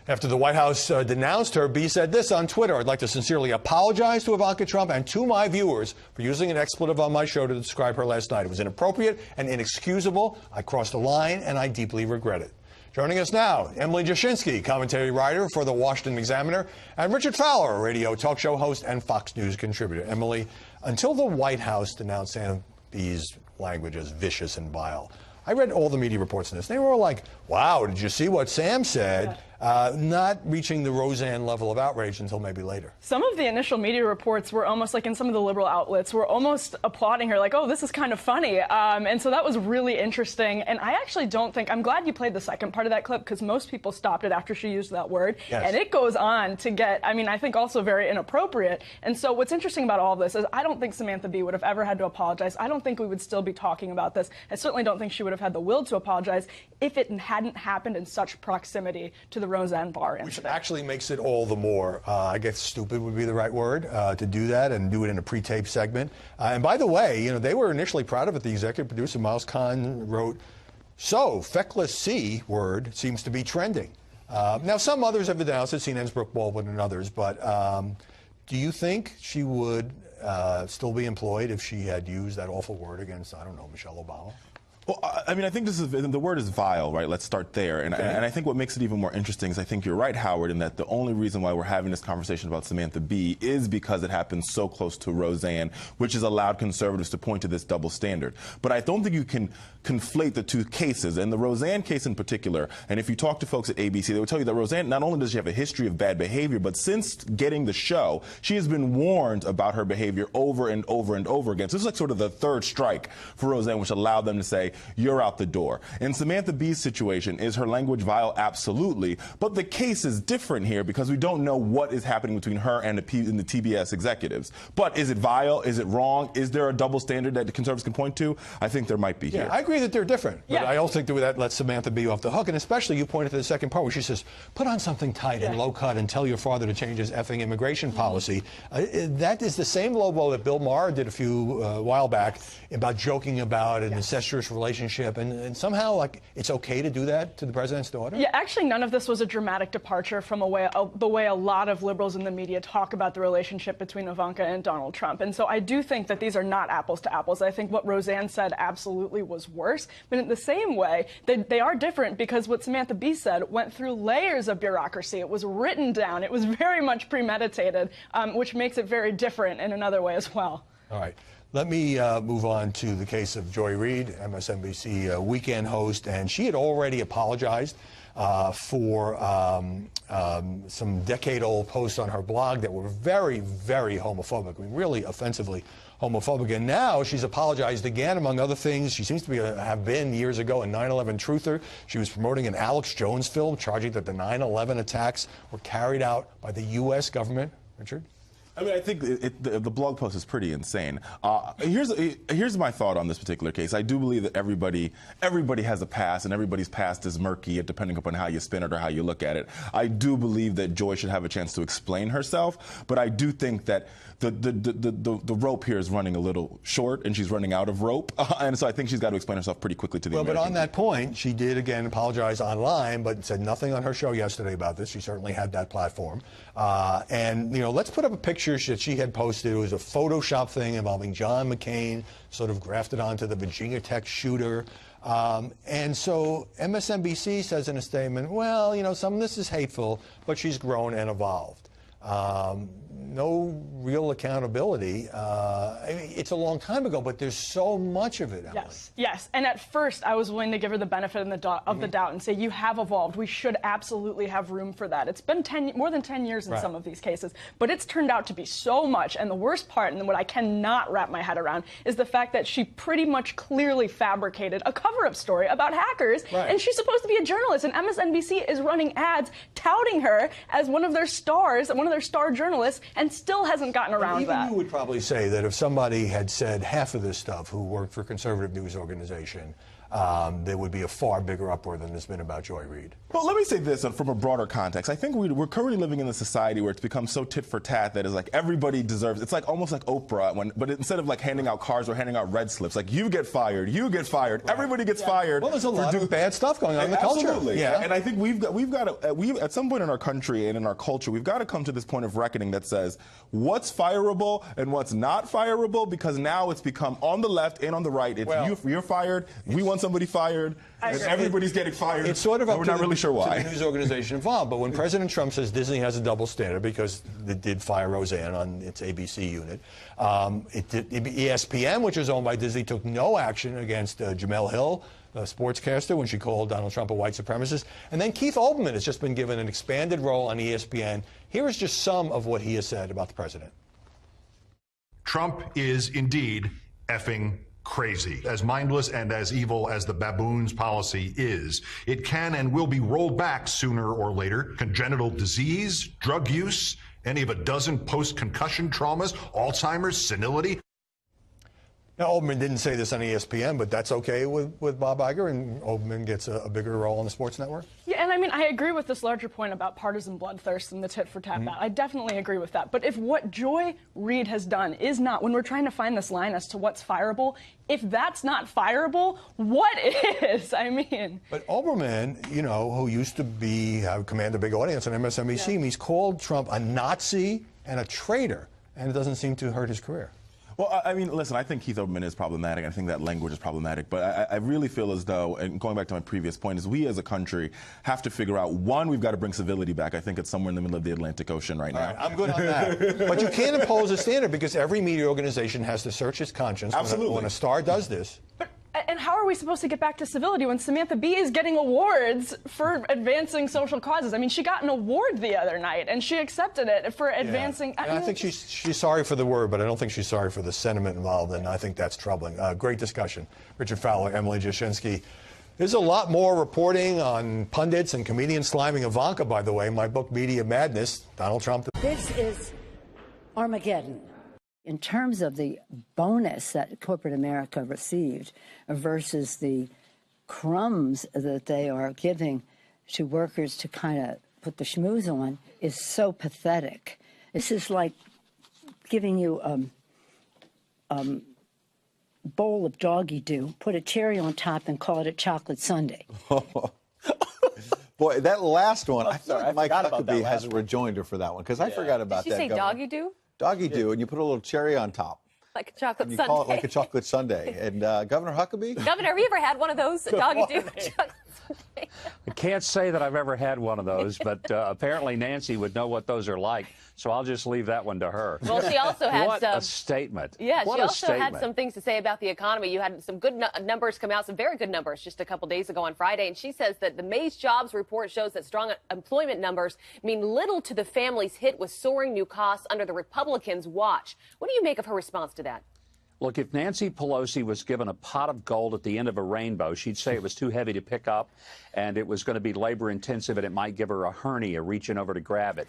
After the White House denounced her, B said this on Twitter: "I'd like to sincerely apologize to Ivanka Trump and to my viewers for using an expletive on my show to describe her last night. It was inappropriate and inexcusable. I crossed the line, and I deeply regret it." Joining us now, Emily Jashinsky, commentary writer for The Washington Examiner, and Richard Fowler, radio talk show host and Fox News contributor. Emily, until the White House denounced Sam B's language as vicious and vile, I read all the media reports on this. They were all like, wow, did you see what Sam said? Yeah. Not reaching the Roseanne level of outrage until maybe later. Some of the initial media reports were almost like, in some of the liberal outlets, were almost applauding her, like, oh, this is kind of funny. And so that was really interesting. And I actually don't think, I'm glad you played the second part of that clip, because most people stopped it after she used that word. Yes. And it goes on to get, I mean, I think also very inappropriate. And so what's interesting about all of this is I don't think Samantha Bee would have ever had to apologize. I don't think we would still be talking about this. I certainly don't think she would have had the will to apologize if it hadn't happened in such proximity to the Roseanne Barr incident. Which actually makes it all the more, I guess stupid would be the right word, to do that and do it in a pre-taped segment. And by the way, you know, they were initially proud of it. The executive producer, Miles Kahn, wrote, "So, feckless C word seems to be trending." Now, some others have denounced it, CNN's Brooke Baldwin and others, but do you think she would still be employed if she had used that awful word against, I don't know, Michelle Obama? Well, I mean, I think the word is vile, right? Let's start there. And, and I think what makes it even more interesting is I think you're right, Howard, in that the only reason why we're having this conversation about Samantha Bee is because it happens so close to Roseanne, which has allowed conservatives to point to this double standard. But I don't think you can conflate the two cases, and the Roseanne case in particular. And if you talk to folks at ABC, they will tell you that Roseanne, not only does she have a history of bad behavior, but since getting the show, she has been warned about her behavior over and over and over again. So this is like sort of the third strike for Roseanne, which allowed them to say, you're out the door. In Samantha Bee's situation, is her language vile? Absolutely. But the case is different here because we don't know what is happening between her and the TBS executives. But is it vile? Is it wrong? Is there a double standard that the conservatives can point to? I think there might be here. I agree that they're different. But I also think that lets Samantha Bee off the hook. And especially you pointed to the second part where she says, put on something tight and low cut and tell your father to change his effing immigration policy. That is the same low blow that Bill Maher did a few while back about joking about an incestuous relationship. And somehow, like, it's okay to do that to the president's daughter? Yeah, actually, none of this was a dramatic departure from the way a lot of liberals in the media talk about the relationship between Ivanka and Donald Trump. And so I do think that these are not apples to apples. I think what Roseanne said absolutely was worse. But in the same way, they are different because what Samantha Bee said went through layers of bureaucracy. It was written down. It was very much premeditated, which makes it very different in another way as well. All right. Let me move on to the case of Joy Reid, MSNBC weekend host, and she had already apologized for some decade-old posts on her blog that were very, very homophobic. I mean, really offensively homophobic. And now she's apologized again, among other things. She seems to have been years ago a 9/11 truther. She was promoting an Alex Jones film, charging that the 9/11 attacks were carried out by the U.S. government. Richard? I mean, I think the blog post is pretty insane. Here's my thought on this particular case. I do believe that everybody has a past, and everybody's past is murky, depending upon how you spin it or how you look at it. I do believe that Joy should have a chance to explain herself, but I do think that the rope here is running a little short, and she's running out of rope, and so I think she's got to explain herself pretty quickly to the American But on that point, she did again apologize online, but said nothing on her show yesterday about this. She certainly had that platform, and you know, let's put up a picture that she had posted. It was a Photoshop thing involving John McCain, sort of grafted onto the Virginia Tech shooter. And so MSNBC says in a statement, well, you know, some of this is hateful, but she's grown and evolved. No real accountability. I mean, it's a long time ago, but there's so much of it, Emily. Yes. And at first, I was willing to give her the benefit of the doubt and say, you have evolved. We should absolutely have room for that. It's been more than 10 years in some of these cases, but it's turned out to be so much. And the worst part, and what I cannot wrap my head around, is the fact that she pretty much clearly fabricated a cover-up story about hackers, and she's supposed to be a journalist, and MSNBC is running ads touting her as one of their stars, one of their star journalists, and still hasn't gotten around that. You would probably say that if somebody had said half of this stuff who worked for a conservative news organization, there would be a far bigger uproar than there's been about Joy Reid. Well, let me say this from a broader context. I think we're currently living in a society where it's become so tit for tat that is like everybody deserves. It's like almost like Oprah, but instead of like handing out cards, we're handing out red slips. Like you get fired, right. Everybody gets fired. Well, there's a lot of bad stuff going on in the culture. Absolutely. Yeah. And I think we've got to at some point in our country and in our culture, we've got to come to this point of reckoning that says what's fireable and what's not fireable, because now it's become on the left and on the right. It's you're fired. We want somebody fired. And everybody's getting fired. It's sort of up we're to not really sure why. To the news organization involved. But when President Trump says Disney has a double standard because it did fire Roseanne on its ABC unit, ESPN, which is owned by Disney, took no action against Jemele Hill, the sportscaster, when she called Donald Trump a white supremacist. And then Keith Olbermann has just been given an expanded role on ESPN. Here is just some of what he has said about the president. Trump is indeed effing crazy. As mindless and as evil as the baboon's policy is, it can and will be rolled back sooner or later. Congenital disease, drug use, any of a dozen post-concussion traumas, Alzheimer's, senility. Now, Olbermann didn't say this on ESPN, but that's okay with Bob Iger, and Olbermann gets a bigger role on the sports network? Yeah, and I mean, I agree with this larger point about partisan bloodthirst and the tit-for-tat battle. I definitely agree with that. But if what Joy Reid has done is not, when we're trying to find this line as to what's fireable, if that's not fireable, what is? I mean. But Olbermann, you know, who used to command a big audience on MSNBC, he's called Trump a Nazi and a traitor, and it doesn't seem to hurt his career. Well, I mean, listen, I think Keith Olbermann is problematic. I think that language is problematic. But I really feel as though, and going back to my previous point, is we as a country have to figure out, one, we've got to bring civility back. I think it's somewhere in the middle of the Atlantic Ocean right now. All right, I'm good on that. But you can't impose a standard because every media organization has to search its conscience. Absolutely. When a star does this. And how are we supposed to get back to civility when Samantha Bee is getting awards for advancing social causes? I mean, she got an award the other night, and she accepted it for advancing. Yeah. I think she's sorry for the word, but I don't think she's sorry for the sentiment involved, and I think that's troubling. Great discussion. Richard Fowler, Emily Jashinsky. There's a lot more reporting on pundits and comedians sliming Ivanka, by the way. My book, Media Madness, Donald Trump. This is Armageddon. In terms of the bonus that corporate America received versus the crumbs that they are giving to workers to kind of put the schmooze on is so pathetic. This is like giving you a bowl of doggy doo, put a cherry on top and call it a chocolate sundae. Boy, that last one, I feel like Mike forgot about Huckabee that has a last one. rejoinder for that one, because I forgot about Did that. you say Governor. doggy do? Doggy do, and you put a little cherry on top. Like a chocolate And you sundae. call it like a chocolate sundae. And Governor Huckabee? Governor, have you ever had one of those? A doggy do chocolate sundae? I can't say that I've ever had one of those, but apparently Nancy would know what those are like, so I'll just leave that one to her. Well, she also had what some. a statement. Yeah, what she a also statement. had some things to say about the economy. You had some good numbers come out, some very good numbers just a couple days ago on Friday. And she says that the May's jobs report shows that strong employment numbers mean little to the families hit with soaring new costs under the Republicans' watch. What do you make of her response to that? Look, if Nancy Pelosi was given a pot of gold at the end of a rainbow, she'd say it was too heavy to pick up and it was going to be labor intensive and it might give her a hernia reaching over to grab it.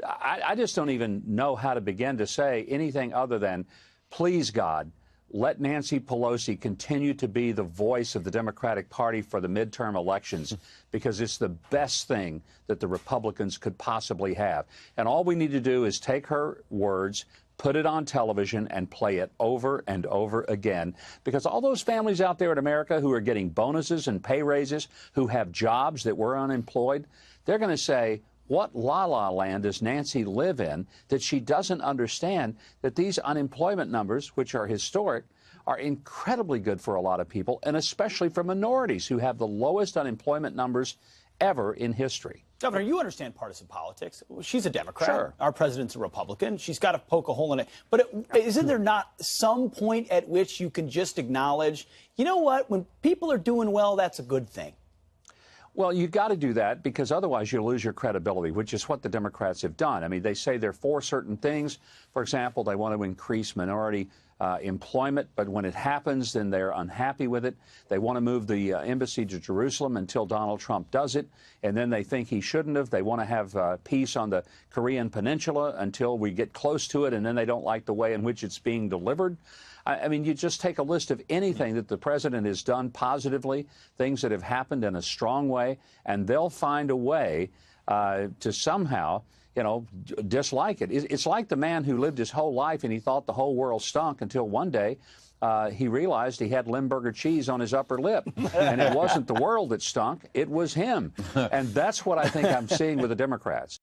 I just don't even know how to begin to say anything other than, please, God, let Nancy Pelosi continue to be the voice of the Democratic Party for the midterm elections, because it's the best thing that the Republicans could possibly have. And all we need to do is take her words, put it on television, and play it over and over again. Because all those families out there in America who are getting bonuses and pay raises, who have jobs that were unemployed, they're going to say, what la-la land does Nancy live in that she doesn't understand that these unemployment numbers, which are historic, are incredibly good for a lot of people, and especially for minorities who have the lowest unemployment numbers ever in history. Governor, you understand partisan politics. She's a Democrat. Sure. Our president's a Republican. She's got to poke a hole in it. But isn't there not some point at which you can just acknowledge, you know what, when people are doing well, that's a good thing? Well, you've got to do that because otherwise you'll lose your credibility, which is what the Democrats have done. I mean, they say they're for certain things. For example, they want to increase minority employment, but when it happens, then they're unhappy with it. They want to move the embassy to Jerusalem until Donald Trump does it, and then they think he shouldn't have. They want to have peace on the Korean Peninsula until we get close to it, and then they don't like the way in which it's being delivered. I mean, you just take a list of anything that the president has done positively, things that have happened in a strong way, and they'll find a way to somehow, you know, dislike it. It's like the man who lived his whole life and he thought the whole world stunk until one day he realized he had Limburger cheese on his upper lip. And it wasn't the world that stunk, it was him. And that's what I think I'm seeing with the Democrats.